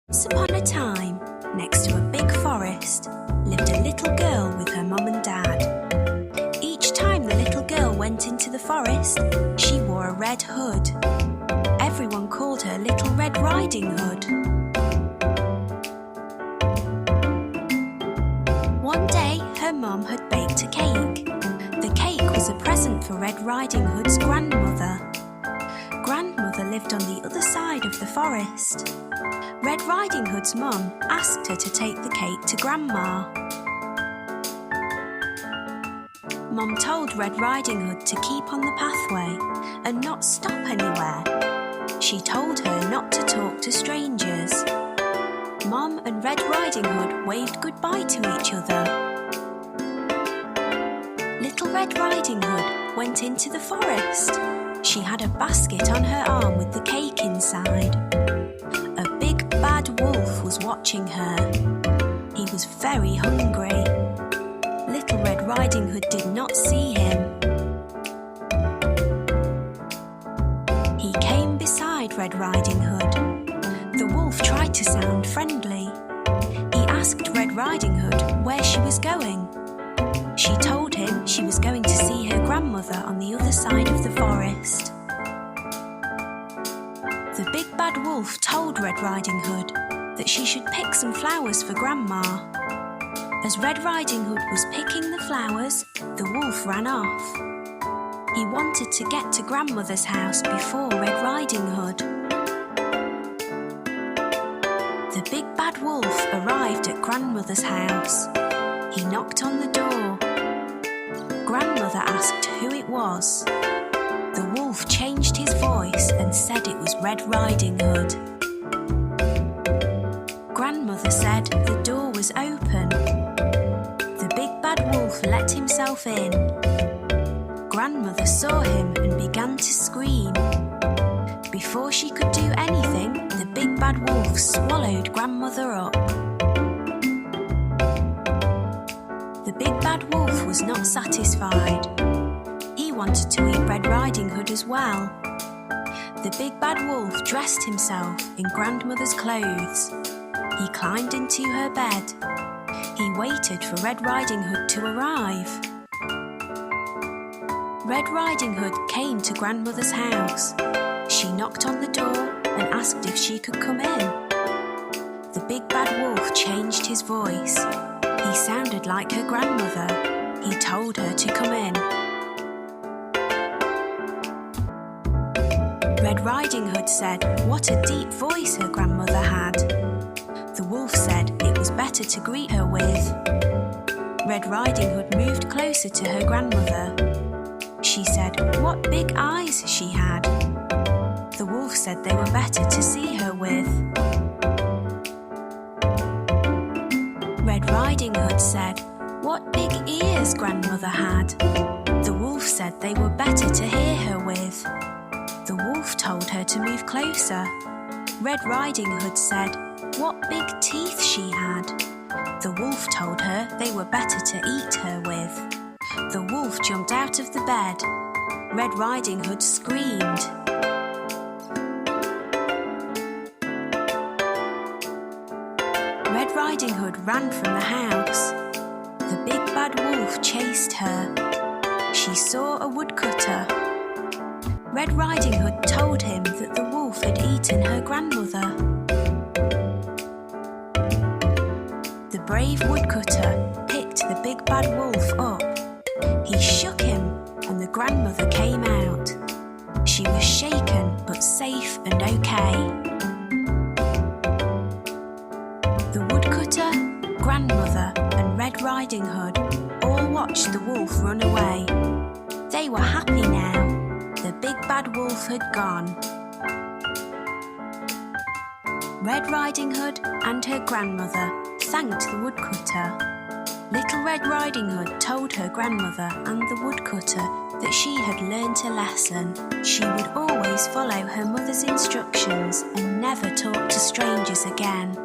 Once upon a time, next to a big forest, lived a little girl with her mum and dad. Each time the little girl went into the forest, she wore a red hood. Everyone called her Little Red Riding Hood. One day, her mum had baked a cake. The cake was a present for Red Riding Hood's grandmother. Grandmother lived on the other side of the forest. Red Riding Hood's mum asked her to take the cake to Grandma. Mum told Red Riding Hood to keep on the pathway and not stop anywhere. She told her not to talk to strangers. Mum and Red Riding Hood waved goodbye to each other. Little Red Riding Hood went into the forest. She had a basket on her arm with the cake inside. A big bad wolf was watching her. He was very hungry. Little Red Riding Hood did not see him. He came beside Red Riding Hood. The wolf tried to sound friendly. He asked Red Riding Hood where she was going. She told him she was going to see her grandmother on the other side of the forest. The big bad wolf told Red Riding Hood that she should pick some flowers for Grandma. As Red Riding Hood was picking the flowers, the wolf ran off. He wanted to get to Grandmother's house before Red Riding Hood. The big bad wolf arrived at Grandmother's house. He knocked on the door. Grandmother asked who it was. The wolf changed his voice and said it was Red Riding Hood. Grandmother said the door was open. The big bad wolf let himself in. Grandmother saw him and began to scream. Before she could do anything, the big bad wolf swallowed Grandmother up. The big bad wolf was not satisfied. He wanted to eat Red Riding Hood as well. The big bad wolf dressed himself in Grandmother's clothes. He climbed into her bed. He waited for Red Riding Hood to arrive. Red Riding Hood came to Grandmother's house. She knocked on the door and asked if she could come in. The big bad wolf changed his voice. He sounded like her grandmother. He told her to come in. Red Riding Hood said what a deep voice her grandmother had. The wolf said it was better to greet her with. Red Riding Hood moved closer to her grandmother. She said what big eyes she had. The wolf said they were better to see her with. Red Riding Hood said what big ears grandmother had. The wolf said they were better to hear her with. The wolf told her to move closer. Red Riding Hood said what big teeth she had. The wolf told her they were better to eat her with. The wolf jumped out of the bed. Red Riding Hood screamed. Red Riding Hood ran from the house. The big bad wolf chased her. She saw a woodcutter. Red Riding Hood told him that the wolf had eaten her grandmother. The brave woodcutter picked the big bad wolf up. He shook him and the grandmother came out. She was shaken but safe and okay. The woodcutter, grandmother and Red Riding Hood all watched the wolf run away. They were happy now. The big bad wolf had gone. Red Riding Hood and her grandmother thanked the woodcutter. Little Red Riding Hood told her grandmother and the woodcutter that she had learnt a lesson. She would always follow her mother's instructions and never talk to strangers again.